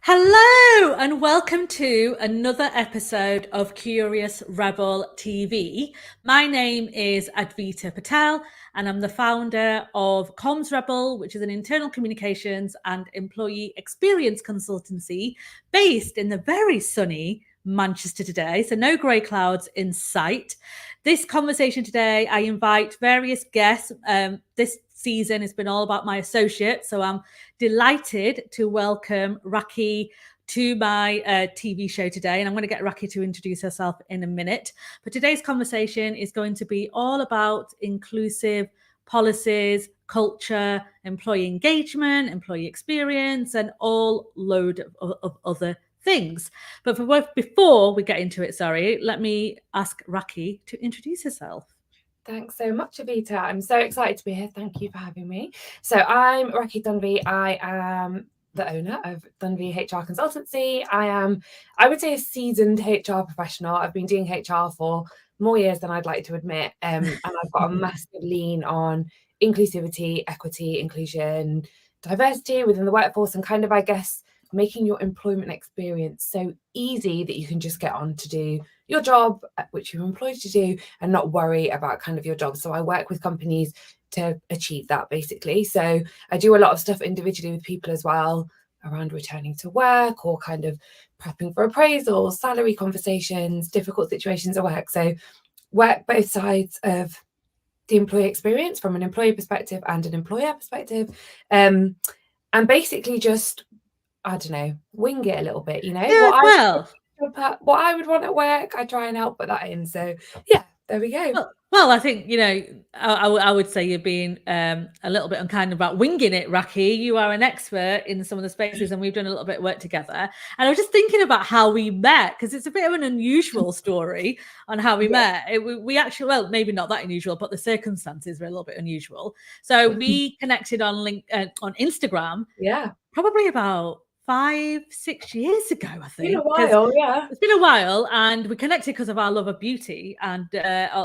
Hello and welcome to another episode of Curious Rebel TV. My name is Advita Patel and I'm the founder of CommsRebel, which is an internal communications and employee experience consultancy based in the very sunny Manchester today. So no grey clouds in sight. This conversation today, I invite various guests. This season has been all about my associate. So I'm delighted to welcome Raakhi to my TV show today. And I'm going to get Raakhi to introduce herself in a minute. But today's conversation is going to be all about inclusive policies, culture, employee engagement, employee experience, and all load of other things. But before we get into it, let me ask Raakhi to introduce herself. Thanks so much, Avita. I'm so excited to be here. Thank you for having me. So I'm Raakhi Dunvey. I am the owner of Dunvey HR Consultancy. I would say, a seasoned HR professional. I've been doing HR for more years than I'd like to admit. And I've got a massive lean on inclusivity, equity, inclusion, diversity within the workforce, and kind of, I guess, making your employment experience so easy that you can just get on to do your job, which you're employed to do, and not worry about kind of your job. So I work with companies to achieve that, basically. So I do a lot of stuff individually with people as well, around returning to work or kind of prepping for appraisals, salary conversations, difficult situations at work. So work both sides of the employee experience, from an employee perspective and an employer perspective, and basically just, I don't know, wing it a little bit, you know. Yeah, What I would want at work, I try and help put that in. So yeah, there we go. Well, I think, I would say you're being a little bit unkind about winging it, Raakhi. You are an expert in some of the spaces and we've done a little bit of work together. And I was just thinking about how we met, because it's a bit of an unusual story on how we met. We actually, well, maybe not that unusual, but the circumstances were a little bit unusual. So we connected on Instagram. Yeah. Probably about 5-6 years ago, I think. It's been a while, yeah. It's been a while, and we connected because of our love of beauty and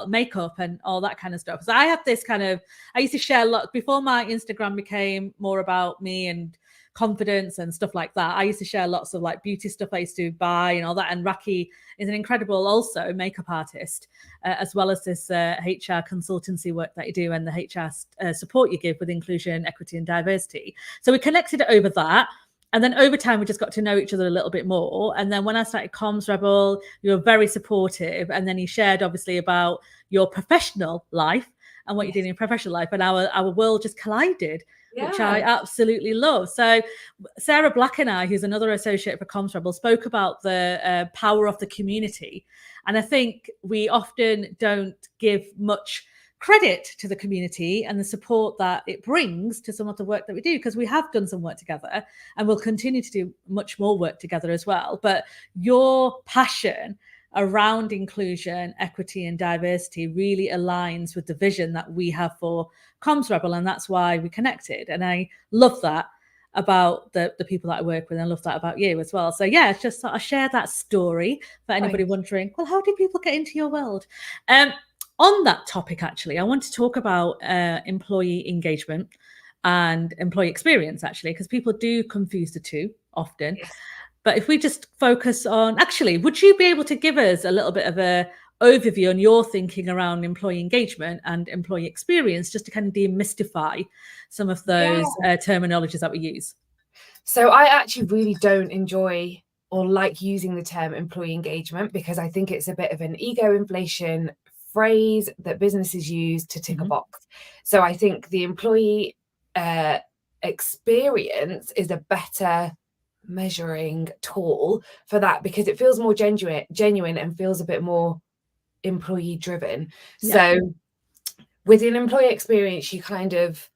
makeup and all that kind of stuff. So I had this I used to share a lot before my Instagram became more about me and confidence and stuff like that. I used to share lots of like beauty stuff I used to buy and all that. And Raakhi is an incredible also makeup artist, as well as this HR consultancy work that you do and the HR support you give with inclusion, equity, and diversity. So we connected over that. And then over time, we just got to know each other a little bit more. And then when I started CommsRebel, you were very supportive. And then you shared, obviously, about your professional life and what you did in your professional life. And our world just collided, which I absolutely love. So Sarah Black and I, who's another associate for CommsRebel, spoke about the power of the community. And I think we often don't give much credit to the community and the support that it brings to some of the work that we do, because we have done some work together and we'll continue to do much more work together as well. But your passion around inclusion, equity, and diversity really aligns with the vision that we have for CommsRebel, and that's why we connected. And I love that about the people that I work with, and I love that about you as well. So yeah, it's just I share that story for anybody wondering, well, how do people get into your world? On that topic, actually, I want to talk about employee engagement and employee experience, actually, because people do confuse the two often. Yes. But if we just focus on, actually, would you be able to give us a little bit of a overview on your thinking around employee engagement and employee experience, just to kind of demystify some of those terminologies that we use? So I actually really don't enjoy or like using the term employee engagement, because I think it's a bit of an ego inflation phrase that businesses use to tick a box. So I think the employee experience is a better measuring tool for that, because it feels more genuine and feels a bit more employee driven. So within employee experience, you kind of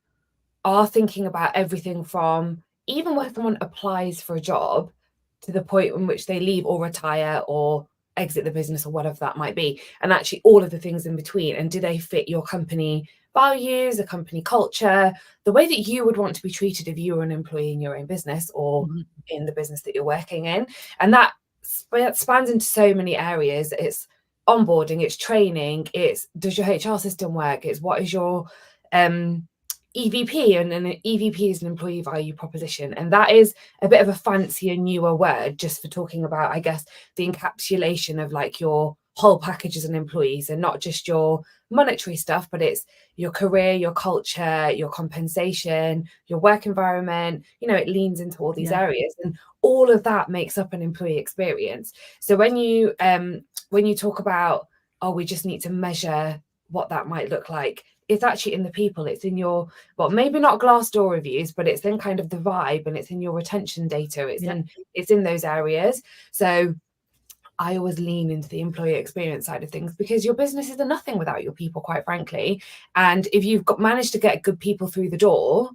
are thinking about everything from even when someone applies for a job to the point in which they leave or retire or exit the business or whatever that might be, and actually all of the things in between. And do they fit your company values, the company culture, the way that you would want to be treated if you were an employee in your own business or in the business that you're working in? And that spans into so many areas. It's onboarding, it's training, it's does your HR system work, it's what is your EVP, and an EVP is an employee value proposition, and that is a bit of a fancier, newer word just for talking about, I guess, the encapsulation of like your whole package as an employee, and not just your monetary stuff, but it's your career, your culture, your compensation, your work environment. You know, it leans into all these areas, and all of that makes up an employee experience. So when you talk about, oh, we just need to measure what that might look like, it's actually in the people, it's in your, well, maybe not Glassdoor reviews, but it's in kind of the vibe, and it's in your retention data, it's in those areas. So I always lean into the employee experience side of things, because your business is a nothing without your people, quite frankly. And if you've managed to get good people through the door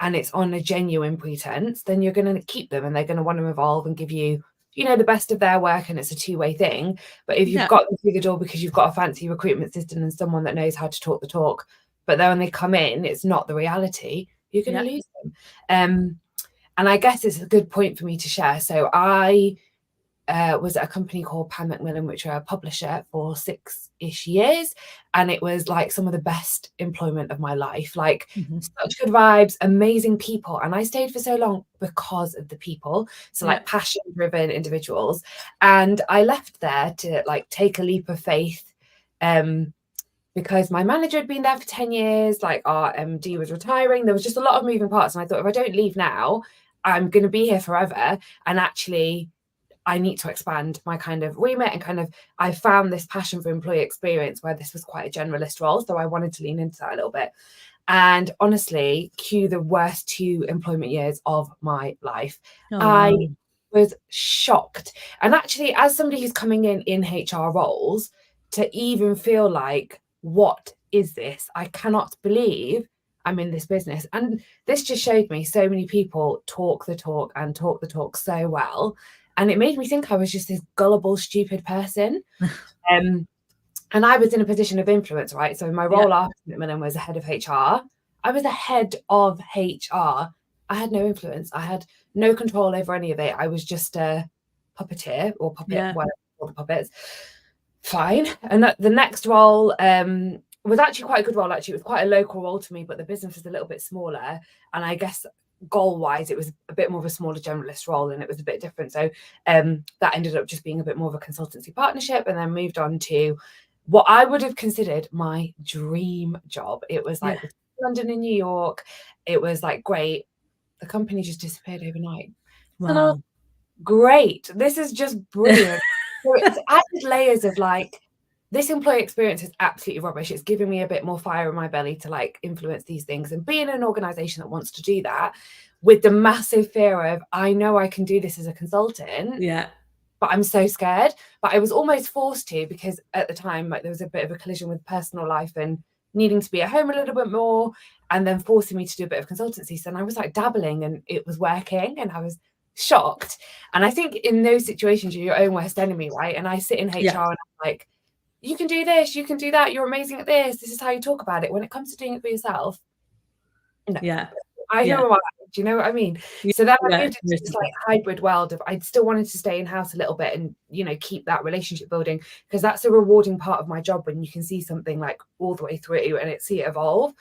and it's on a genuine pretense, then you're going to keep them, and they're going to want to evolve and give you, you know, the best of their work, and it's a two-way thing. But if you've got them through the door because you've got a fancy recruitment system and someone that knows how to talk the talk, but then when they come in, it's not the reality, you're going to lose them. And I guess it's a good point for me to share. So I was at a company called Pan Macmillan, which are a publisher, for 6-ish years, and it was like some of the best employment of my life. Like such good vibes, amazing people, and I stayed for so long because of the people. So like passion-driven individuals, and I left there to like take a leap of faith, because my manager had been there for 10 years. Like our MD was retiring. There was just a lot of moving parts, and I thought, if I don't leave now, I'm going to be here forever. And actually, I need to expand my kind of remit, and kind of, I found this passion for employee experience where this was quite a generalist role. So I wanted to lean into that a little bit. And honestly, cue the worst 2 employment years of my life. I was shocked. And actually, as somebody who's coming in HR roles, to even feel like, what is this? I cannot believe I'm in this business. And this just showed me so many people talk the talk and talk the talk so well. And it made me think I was just this gullible, stupid person. And I was in a position of influence, right? So my role after Macmillan was a head of HR. I was a head of HR. I had no influence. I had no control over any of it. I was just a puppeteer, or puppet, whatever, all the puppets. Fine. And the next role was actually quite a good role. Actually, it was quite a local role to me, but the business was a little bit smaller. And I guess goal-wise, it was a bit more of a smaller generalist role, and it was a bit different. So that ended up just being a bit more of a consultancy partnership, and then moved on to what I would have considered my dream job. It was like London and New York. It was like great. The company just disappeared overnight. Wow. Great. This is just brilliant. So it's added layers of like, this employee experience is absolutely rubbish. It's giving me a bit more fire in my belly to like influence these things, and be in an organization that wants to do that, with the massive fear of, I know I can do this as a consultant, but I'm so scared. But I was almost forced to, because at the time, like, there was a bit of a collision with personal life and needing to be at home a little bit more, and then forcing me to do a bit of consultancy. So I was like dabbling, and it was working, and I was shocked. And I think in those situations, you're your own worst enemy, right? And I sit in HR and I'm like, you can do this, you can do that, you're amazing at this is how you talk about it. When it comes to doing it for yourself, no. I know what do you know what I mean? So then I moved into this like hybrid world of, I still wanted to stay in-house a little bit and, you know, keep that relationship building, because that's a rewarding part of my job, when you can see something like all the way through and see it evolve.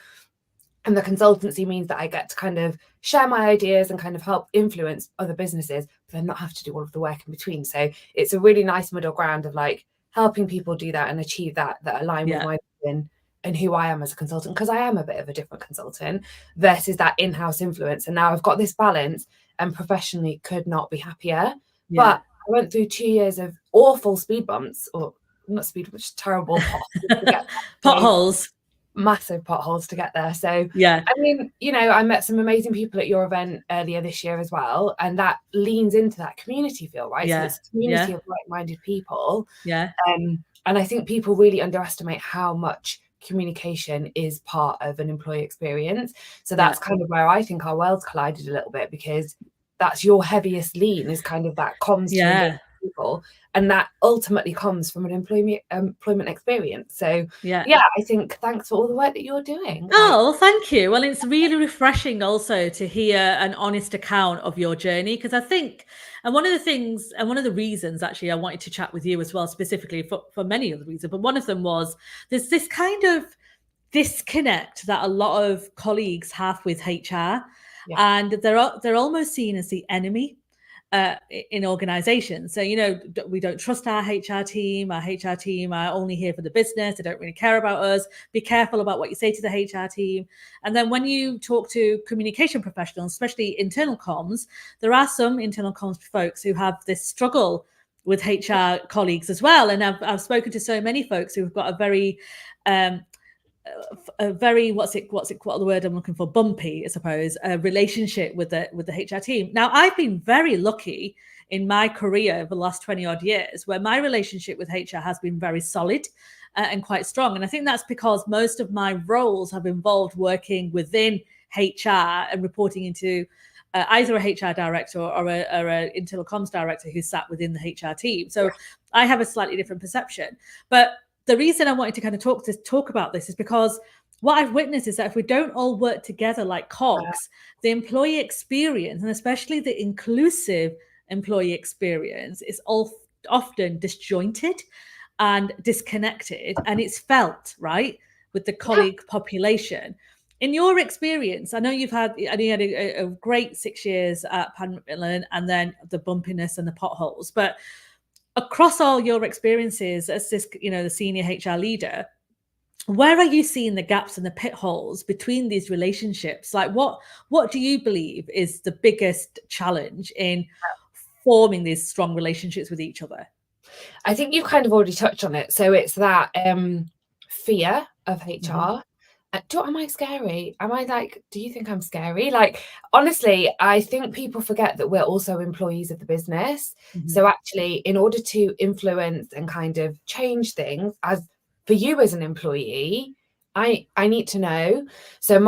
And the consultancy means that I get to kind of share my ideas and kind of help influence other businesses, but then not have to do all of the work in between. So it's a really nice middle ground of like helping people do that and achieve that align with my vision and who I am as a consultant, because I am a bit of a different consultant, versus that in-house influence. And now I've got this balance, and professionally could not be happier. But I went through 2 years of awful speed bumps, or not speed bumps, terrible potholes. Massive potholes to get there. So I mean, you know, I met some amazing people at your event earlier this year as well, and that leans into that community feel, right? So it's a community of like-minded people. And I think people really underestimate how much communication is part of an employee experience. So that's kind of where I think our worlds collided a little bit, because that's your heaviest lean, is kind of that comms to people, and that ultimately comes from an employment experience. So I think thanks for all the work that you're doing. Oh, thank you. Well, it's really refreshing also to hear an honest account of your journey, because I think, and one of the things, and one of the reasons actually I wanted to chat with you as well, specifically for many other reasons, but one of them was there's this kind of disconnect that a lot of colleagues have with HR, and they're almost seen as the enemy in organizations. So, we don't trust our HR team. Our HR team are only here for the business. They don't really care about us. Be careful about what you say to the HR team. And then when you talk to communication professionals, especially internal comms, there are some internal comms folks who have this struggle with HR colleagues as well. And I've spoken to so many folks who've got a very what's the word I'm looking for, bumpy, I suppose, relationship with the HR team. Now, I've been very lucky in my career over the last 20 odd years where my relationship with HR has been very solid and quite strong. And I think that's because most of my roles have involved working within HR and reporting into either a HR director or a internal comms director who sat within the HR team. So I have a slightly different perception. But the reason I wanted to kind of talk about this is because what I've witnessed is that if we don't all work together like cogs, the employee experience, and especially the inclusive employee experience, is often disjointed and disconnected, and it's felt, right, with the colleague population. In your experience, I know you had a great 6 years at Macmillan, and then the bumpiness and the potholes, but across all your experiences as this, the senior HR leader, where are you seeing the gaps and the pitfalls between these relationships? Like, what do you believe is the biggest challenge in forming these strong relationships with each other? I think you've kind of already touched on it. So it's that fear of HR. Am I scary? Am I like, do you think I'm scary? Like, honestly, I think people forget that we're also employees of the business. So actually, in order to influence and kind of change things, as for you as an employee, I need to know. So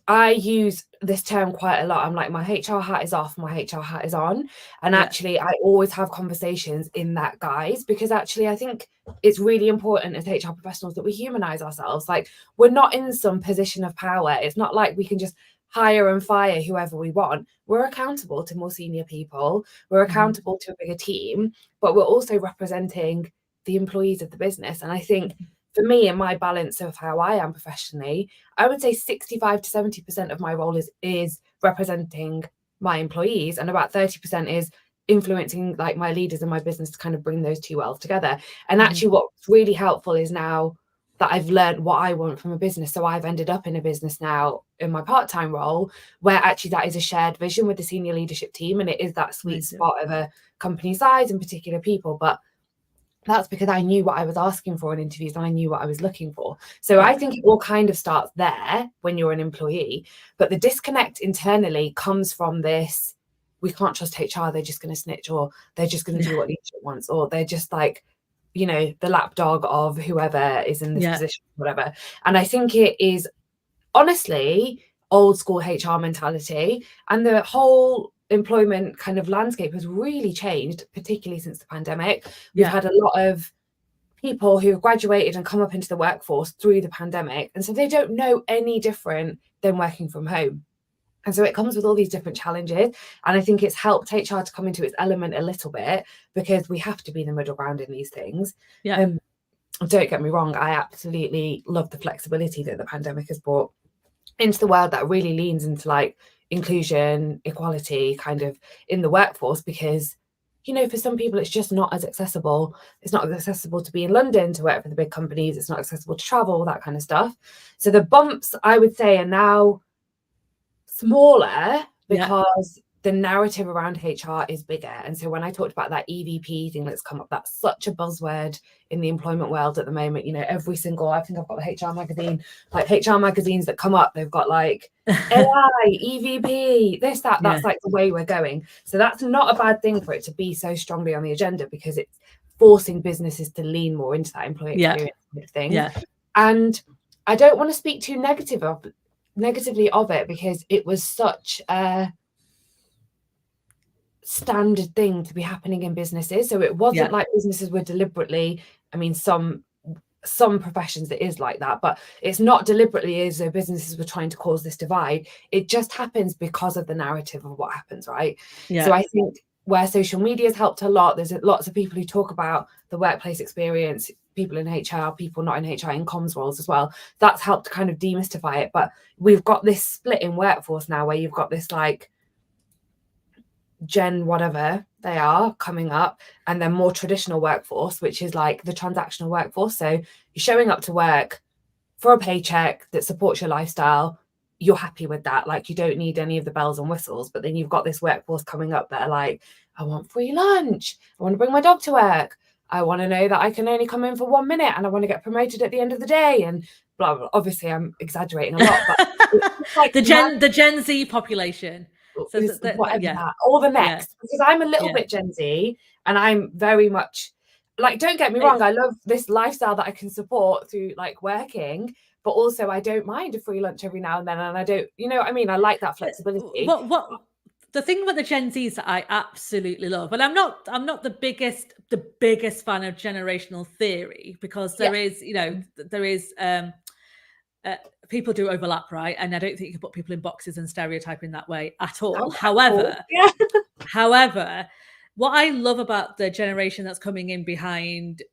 I use this term quite a lot. I'm like, my HR hat is off, my HR hat is on. And actually, I always have conversations in that guise, because actually, I think it's really important as HR professionals that we humanize ourselves. Like, we're not in some position of power. It's not like we can just hire and fire whoever we want. We're accountable to more senior people. We're accountable to a bigger team, but we're also representing the employees of the business. And I think for me, and my balance of how I am professionally, I would say 65 to 70% of my role is representing my employees, and about 30% is influencing like my leaders and my business to kind of bring those two worlds together. And actually what's really helpful is now that I've learned what I want from a business. So I've ended up in a business now in my part-time role where actually that is a shared vision with the senior leadership team, and it is that sweet spot of a company size and particular people. But that's because I knew what I was asking for in interviews, and I knew what I was looking for. So I think it all kind of starts there when you're an employee. But the disconnect internally comes from this: we can't trust HR, they're just going to snitch, or they're just going to do what leadership wants, or they're just like, the lapdog of whoever is in this position, whatever. And I think it is honestly old school HR mentality, and the whole employment kind of landscape has really changed, particularly since the pandemic. We've had a lot of people who have graduated and come up into the workforce through the pandemic, and so they don't know any different than working from home. And so it comes with all these different challenges, and I think it's helped HR to come into its element a little bit, because we have to be the middle ground in these things. Don't get me wrong, I absolutely love the flexibility that the pandemic has brought into the world, that really leans into like inclusion, equality kind of in the workforce, because for some people it's just not as accessible. It's not as accessible to be in London to work for the big companies. It's not accessible to travel, that kind of stuff. So the bumps, I would say, are now smaller because the narrative around HR is bigger. And so when I talked about that EVP thing that's come up, that's such a buzzword in the employment world at the moment. Every single, I think I've got the HR magazine, like HR magazines that come up, they've got like AI, EVP, this, that, that's like the way we're going. So that's not a bad thing for it to be so strongly on the agenda, because it's forcing businesses to lean more into that employee experience thing. And I don't want to speak too negatively of it, because it was such a standard thing to be happening in businesses. So it wasn't like businesses were deliberately, I mean, some professions it is like that, but it's not deliberately as though businesses were trying to cause this divide. It just happens because of the narrative of what happens, right? So I think where social media has helped a lot. There's lots of people who talk about the workplace experience, people in HR, people not in HR, in comms roles as well. That's helped to kind of demystify it. But we've got this split in workforce now where you've got this like gen whatever they are coming up, and then more traditional workforce, which is like the transactional workforce. So you're showing up to work for a paycheck that supports your lifestyle. You're happy with that. Like, you don't need any of the bells and whistles. But then you've got this workforce coming up that are like, I want free lunch. I want to bring my dog to work. I want to know that I can only come in for 1 minute and I want to get promoted at the end of the day, and blah, blah. Obviously, I'm exaggerating a lot, but it's like the Gen Z population. So whatever that, or the next, because I'm a little bit Gen Z, and I'm very much like, don't get me wrong, I love this lifestyle that I can support through like working, but also I don't mind a free lunch every now and then, and I don't, you know what I mean? I like that flexibility. What the thing about the Gen Zs that I absolutely love, and I'm not the biggest fan of generational theory, because there is, you know, there is people do overlap, right? And I don't think you can put people in boxes and stereotype in that way at all. No, however, what I love about the generation that's coming in behind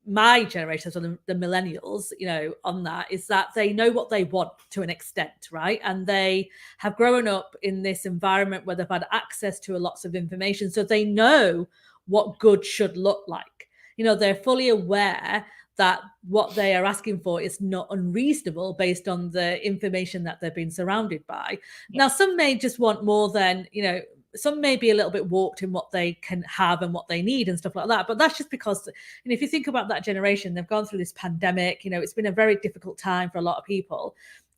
my generation, so the millennials, you know, on that, is that they know what they want to an extent, right? And they have grown up in this environment where they've had access to lots of information, so they know what good should look like. You know, they're fully aware that what they are asking for is not unreasonable based on the information that they've been surrounded by. Now, some may just want more than, you know, some may be a little bit warped in what they can have and what they need and stuff like that. But that's just because, you know, if you think about that generation, they've gone through this pandemic, you know, it's been a very difficult time for a lot of people.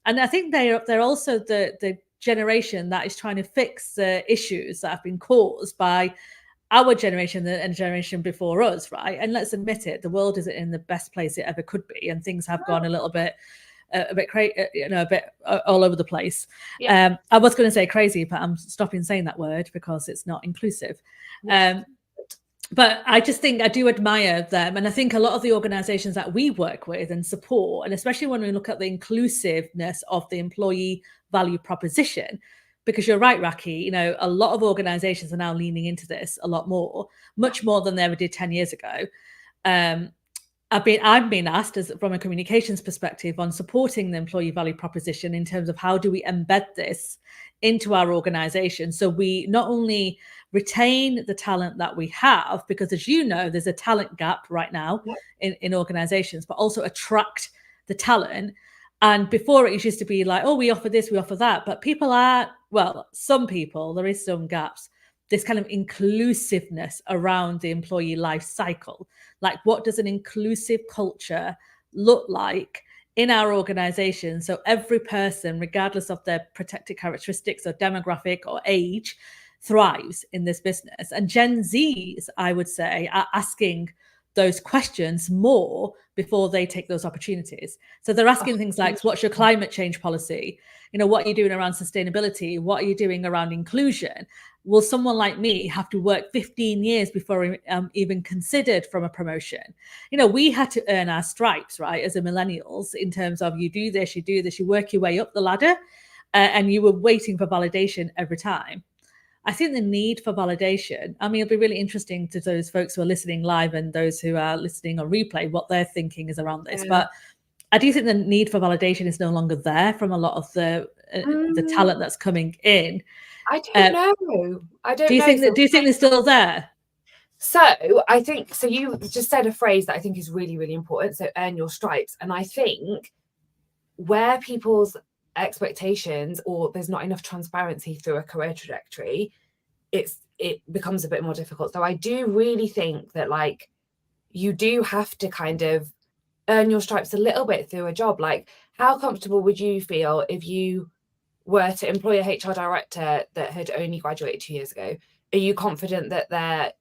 And I think they're also the generation that is trying to fix the issues that have been caused by our generation and generation before us, right? And let's admit it, the world isn't in the best place it ever could be, and things have gone a little bit crazy, you know, a bit all over the place. I was going to say crazy, but I'm stopping saying that word because it's not inclusive. But I just think I do admire them, and I think a lot of the organizations that we work with and support, and especially when we look at the inclusiveness of the employee value proposition, because you're right, Raakhi, you know, a lot of organizations are now leaning into this a lot more, much more than they ever did 10 years ago. I've been asked, as from a communications perspective, on supporting the employee value proposition in terms of how do we embed this into our organization, so we not only retain the talent that we have, because as you know, there's a talent gap right now in organizations, but also attract the talent. And before it used to be like, oh, we offer this, we offer that. But people are, well, some people, there is some gaps, this kind of inclusiveness around the employee life cycle. Like, what does an inclusive culture look like in our organization? So every person, regardless of their protected characteristics or demographic or age, thrives in this business. And Gen Zs, I would say, are asking those questions more before they take those opportunities. So they're asking things like, what's your climate change policy? You know, what are you doing around sustainability? What are you doing around inclusion? Will someone like me have to work 15 years before I'm even considered from a promotion? You know, we had to earn our stripes, right, as a millennials, in terms of you do this, you work your way up the ladder, and you were waiting for validation every time. I think the need for validation, I mean, it'll be really interesting to those folks who are listening live and those who are listening on replay, what their thinking is around this. But I do think the need for validation is no longer there from a lot of the talent that's coming in. I don't know. Do you think they're still there? So I think, so you just said a phrase that I think is really, really important. So earn your stripes. And I think where people's expectations, or there's not enough transparency through a career trajectory, it becomes a bit more difficult. So I do really think that, like, you do have to kind of earn your stripes a little bit through a job. Like, how comfortable would you feel if you were to employ a HR director that had only graduated 2 years ago? Are you confident that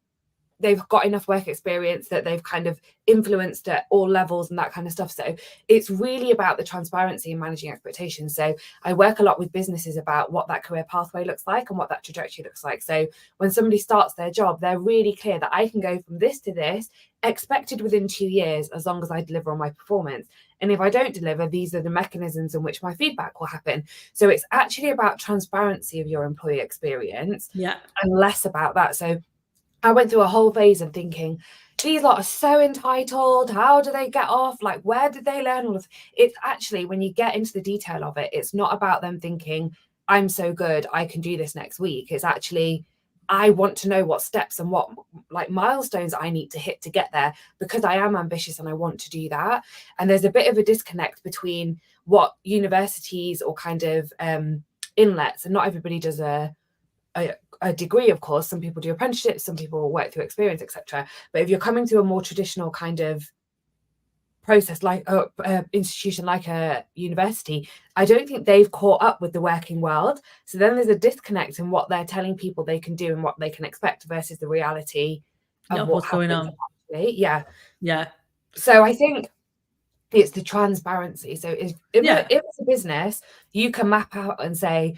they've got enough work experience, that they've kind of influenced at all levels and that kind of stuff? So it's really about the transparency and managing expectations. So I work a lot with businesses about what that career pathway looks like and what that trajectory looks like. So when somebody starts their job, they're really clear that I can go from this to this, expected within 2 years, as long as I deliver on my performance. And if I don't deliver, these are the mechanisms in which my feedback will happen. So it's actually about transparency of your employee experience, and less about that. So I went through a whole phase of thinking, these lot are so entitled. How do they get off? Like, where did they learn all of it's actually, when you get into the detail of it, it's not about them thinking, I'm so good, I can do this next week. It's actually, I want to know what steps and what like milestones I need to hit to get there, because I am ambitious and I want to do that. And there's a bit of a disconnect between what universities or kind of inlets, and not everybody does a degree, of course. Some people do apprenticeships, some people work through experience, etc. But if you're coming to a more traditional kind of process, like a institution like a university, I don't think they've caught up with the working world. So then there's a disconnect in what they're telling people they can do and what they can expect versus the reality of what's going on. Actually. Yeah. So I think it's the transparency. So if it's a business, you can map out and say,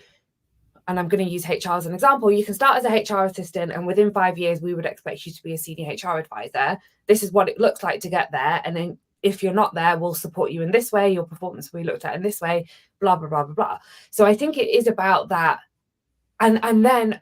and I'm going to use HR as an example, you can start as a HR assistant, and within 5 years, we would expect you to be a senior HR advisor. This is what it looks like to get there. And then if you're not there, we'll support you in this way. Your performance will be looked at in this way, blah, blah, blah, blah, blah. So I think it is about that. And then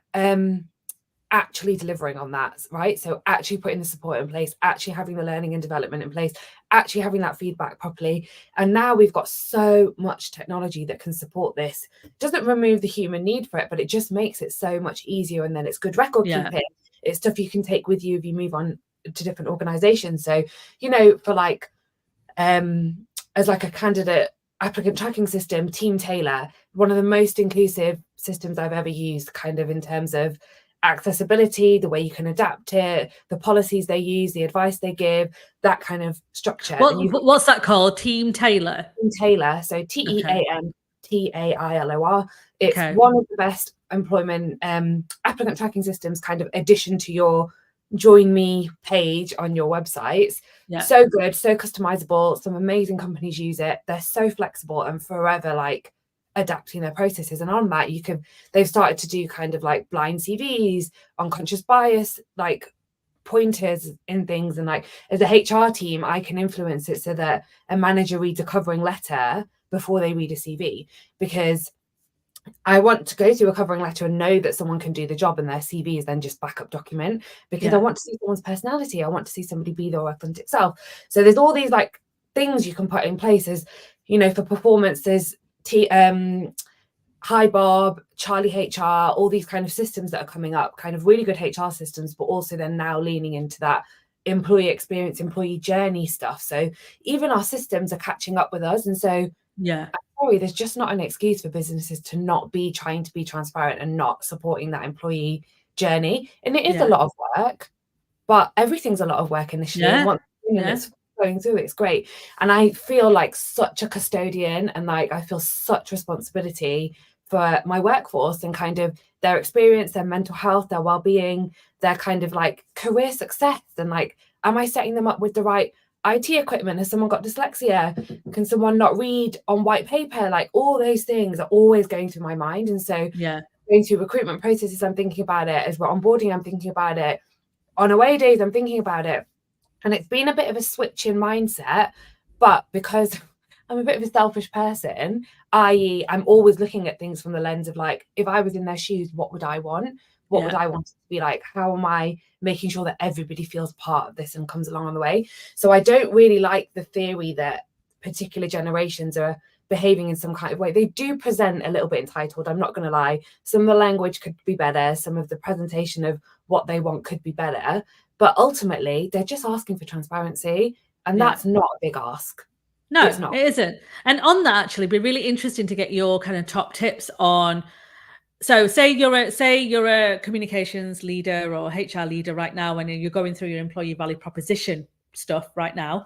actually delivering on that, right? So actually putting the support in place, actually having the learning and development in place, actually having that feedback properly. And now we've got so much technology that can support this. It doesn't remove the human need for it, but it just makes it so much easier. And then it's good record keeping. It's stuff you can take with you if you move on to different organizations. So, you know, for like, as like a candidate applicant tracking system, Team Taylor, one of the most inclusive systems I've ever used, kind of in terms of accessibility, the way you can adapt it, the policies they use, the advice they give, that kind of structure. What's that called? Team Taylor? Team Taylor. So TEAMTAILOR. It's one of the best employment applicant tracking systems, kind of addition to your Join Me page on your websites. So good, so customizable. Some amazing companies use it. They're so flexible and forever like adapting their processes. And on that, they've started to do kind of like blind CVs, unconscious bias, like pointers in things. And like as a HR team, I can influence it so that a manager reads a covering letter before they read a CV, because I want to go through a covering letter and know that someone can do the job, and their CV is then just backup document, because I want to see someone's personality. I want to see somebody be their authentic self. So there's all these like things you can put in place. As you know, for performance, there's Hi Bob, Charlie HR, all these kind of systems that are coming up, kind of really good HR systems, but also then now leaning into that employee experience, employee journey stuff. So even our systems are catching up with us. And so sorry, there's just not an excuse for businesses to not be trying to be transparent and not supporting that employee journey. And it is a lot of work, but everything's a lot of work initially. And once it's going through, it's great. And I feel like such a custodian, and like I feel such responsibility for my workforce and kind of their experience, their mental health, their well-being, their kind of like career success. And like, am I setting them up with the right IT equipment? Has someone got dyslexia? Can someone not read on white paper? Like all those things are always going through my mind. And so going through recruitment processes, I'm thinking about it. As we're onboarding, I'm thinking about it. On away days, I'm thinking about it. And it's been a bit of a switch in mindset, but because I'm a bit of a selfish person, i.e. I'm always looking at things from the lens of like, if I was in their shoes, what would I want? What would I want it to be like? How am I making sure that everybody feels part of this and comes along on the way? So I don't really like the theory that particular generations are behaving in some kind of way. They do present a little bit entitled, I'm not going to lie. Some of the language could be better. Some of the presentation of what they want could be better. But ultimately, they're just asking for transparency. And that's not a big ask. No, it isn't. And on that, actually, it'd be really interesting to get your kind of top tips on. So say you're a communications leader or HR leader right now, and you're going through your employee value proposition stuff right now.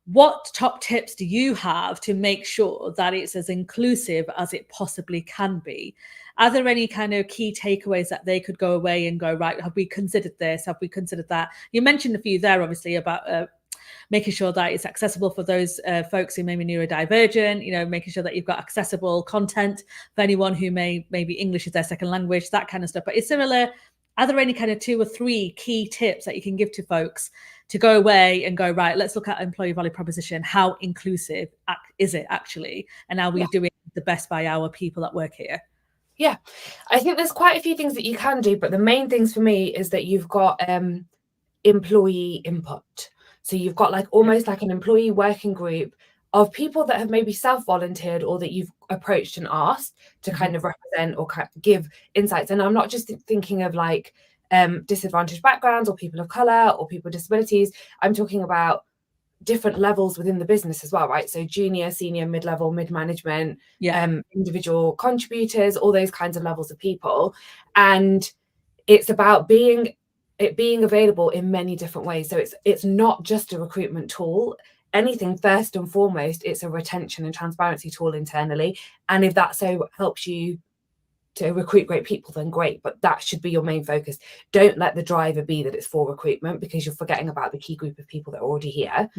What top tips do you have to make sure that it's as inclusive as it possibly can be? Are there any kind of key takeaways that they could go away and go, right, have we considered this? Have we considered that? You mentioned a few there, obviously, about making sure that it's accessible for those folks who may be neurodivergent, you know, making sure that you've got accessible content for anyone who maybe English is their second language, that kind of stuff. But are there any kind of 2 or 3 key tips that you can give to folks to go away and go, right, let's look at employee value proposition. How inclusive is it actually? And are we doing the best by our people that work here? Yeah, I think there's quite a few things that you can do, but the main things for me is that you've got employee input. So you've got like almost like an employee working group of people that have maybe self-volunteered or that you've approached and asked to kind of represent or give insights. And I'm not just thinking of like disadvantaged backgrounds or people of color or people with disabilities. I'm talking about different levels within the business as well, right? So junior, senior, mid-level, mid-management, individual contributors, all those kinds of levels of people. And it's about being available in many different ways. So it's not just a recruitment tool. Anything, first and foremost, it's a retention and transparency tool internally. And if that so helps you to recruit great people, then great, but that should be your main focus. Don't let the driver be that it's for recruitment, because you're forgetting about the key group of people that are already here.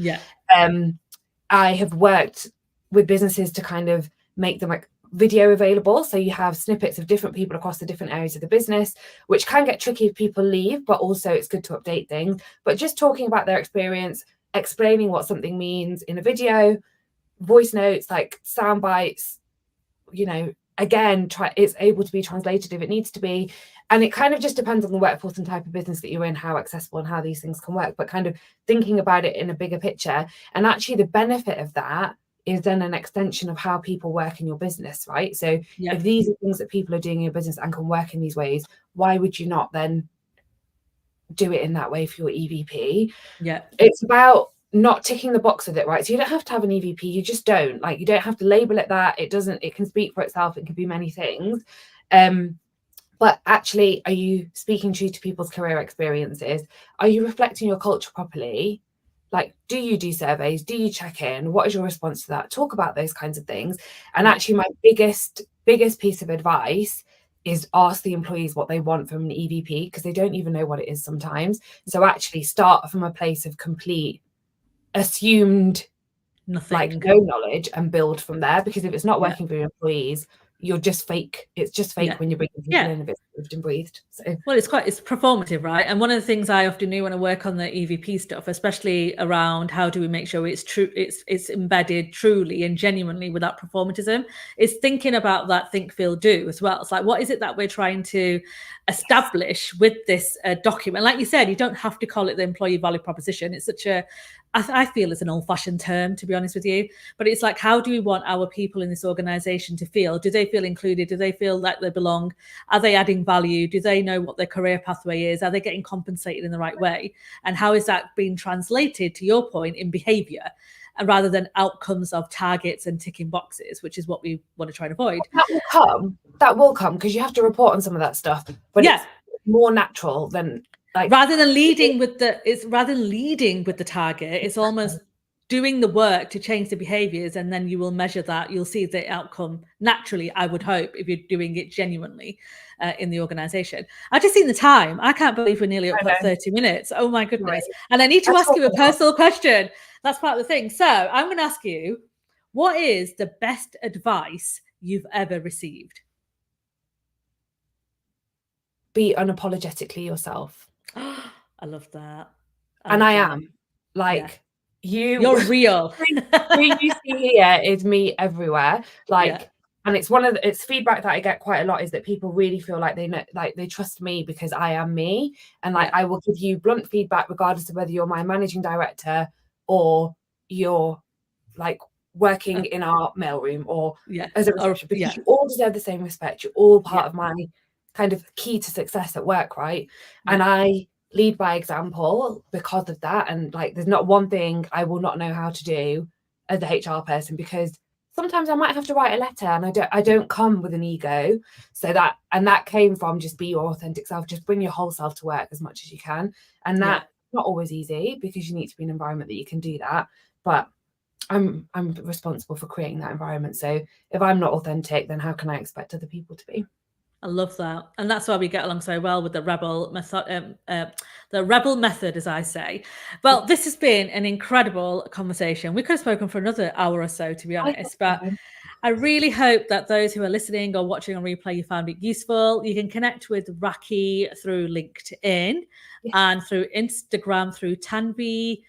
I have worked with businesses to kind of make them like video available, so you have snippets of different people across the different areas of the business, which can get tricky if people leave, but also it's good to update things. But just talking about their experience, explaining what something means in a video, voice notes, like sound bites, you know, again, it's able to be translated if it needs to be. And it kind of just depends on the workforce and type of business that you're in, how accessible and how these things can work, but kind of thinking about it in a bigger picture. And actually the benefit of that is then an extension of how people work in your business, right? So if these are things that people are doing in your business and can work in these ways, why would you not then do it in that way for your EVP? It's about not ticking the box with it, right? So you don't have to have an EVP, you just don't. Like, you don't have to label it that. It can speak for itself. It can be many things. But actually, are you speaking true to people's career experiences? Are you reflecting your culture properly? Like, do you do surveys? Do you check in? What is your response to that? Talk about those kinds of things. And actually, my biggest piece of advice is ask the employees what they want from an EVP, because they don't even know what it is sometimes. So actually start from a place of complete assumed like no knowledge and build from there, because if it's not working for your employees, you're just fake. It's just fake when you're bringing people in a bit lived and breathed. So well, it's performative, right? And one of the things I often do when I work on the EVP stuff, especially around how do we make sure it's true, it's embedded truly and genuinely without performatism, is thinking about that think, feel, do as well. It's like, what is it that we're trying to establish with this document? Like you said, you don't have to call it the employee value proposition. It's such a, I feel it's an old-fashioned term, to be honest with you, but it's like, how do we want our people in this organization to feel? Do they feel included? Do they feel like they belong? Are they adding value? Do they know what their career pathway is? Are they getting compensated in the right way? And how is that being translated, to your point, in behavior, and rather than outcomes of targets and ticking boxes, which is what we want to try and avoid? That will come because you have to report on some of that stuff, but it's more natural than like, rather than leading with the target, it's almost doing the work to change the behaviors, and then you will measure that. You'll see the outcome naturally, I would hope, if you're doing it genuinely in the organization. I've just seen the time. I can't believe we're nearly up at 30 minutes. Oh my goodness. Right. And I need to ask you a personal question. That's part of the thing. So I'm going to ask you, what is the best advice you've ever received? Be unapologetically yourself. I love that. I am. Like, you're real. Who you see here is me everywhere. Like, and it's feedback that I get quite a lot, is that people really feel like they know, like they trust me because I am me. And like, I will give you blunt feedback regardless of whether you're my managing director or you're like working in our mailroom or as a reception, because you all deserve the same respect. You're all part of my kind of key to success at work, right? And I lead by example because of that. And like, there's not one thing I will not know how to do as a HR person, because sometimes I might have to write a letter and I don't come with an ego. So that came from just be your authentic self, just bring your whole self to work as much as you can. And that's not always easy, because you need to be in an environment that you can do that. But I'm responsible for creating that environment. So if I'm not authentic, then how can I expect other people to be? I love that. And that's why we get along so well with the Rebel method, the Rebel method, as I say. Well, this has been an incredible conversation. We could have spoken for another hour or so, to be honest, but I really hope that those who are listening or watching on replay, you found it useful. You can connect with Raakhi through LinkedIn and through Instagram through Tanvi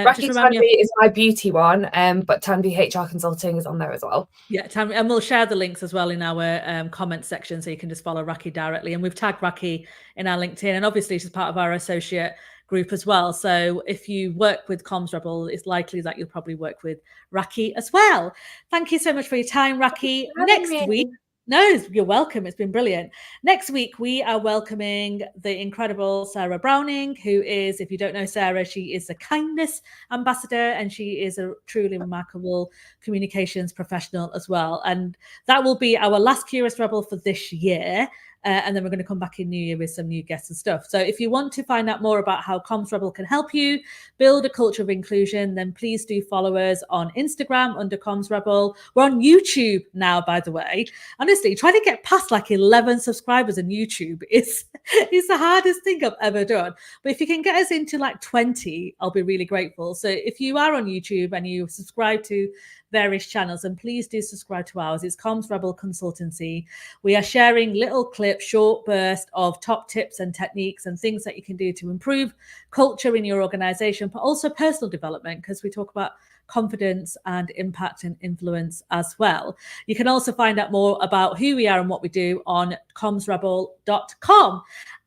Raakhi Tanvi is my beauty one, but Tanvi HR Consulting is on there as well. Yeah, and we'll share the links as well in our comment section, so you can just follow Raakhi directly. And we've tagged Raakhi in our LinkedIn, and obviously she's part of our associate group as well. So if you work with CommsRebel, it's likely that you'll probably work with Raakhi as well. Thank you so much for your time, Raakhi. Next week. No, you're welcome. It's been brilliant. Next week, we are welcoming the incredible Sarah Browning, who is, if you don't know Sarah, she is a kindness ambassador, and she is a truly remarkable communications professional as well. And that will be our last Curious Rebel for this year. And then we're going to come back in New Year with some new guests and stuff. So if you want to find out more about how CommsRebel can help you build a culture of inclusion, then please do follow us on Instagram under CommsRebel. We're on YouTube now, by the way. Honestly, trying to get past like 11 subscribers on YouTube is the hardest thing I've ever done. But if you can get us into like 20, I'll be really grateful. So if you are on YouTube and you subscribe to various channels, and please do subscribe to ours. It's CommsRebel Consultancy. We are sharing little clips, short bursts of top tips and techniques and things that you can do to improve culture in your organization, but also personal development, because we talk about confidence and impact and influence as well. You can also find out more about who we are and what we do on commsrebel.com.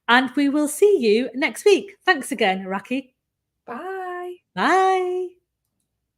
And we will see you next week. Thanks again, Raakhi. Bye. Bye.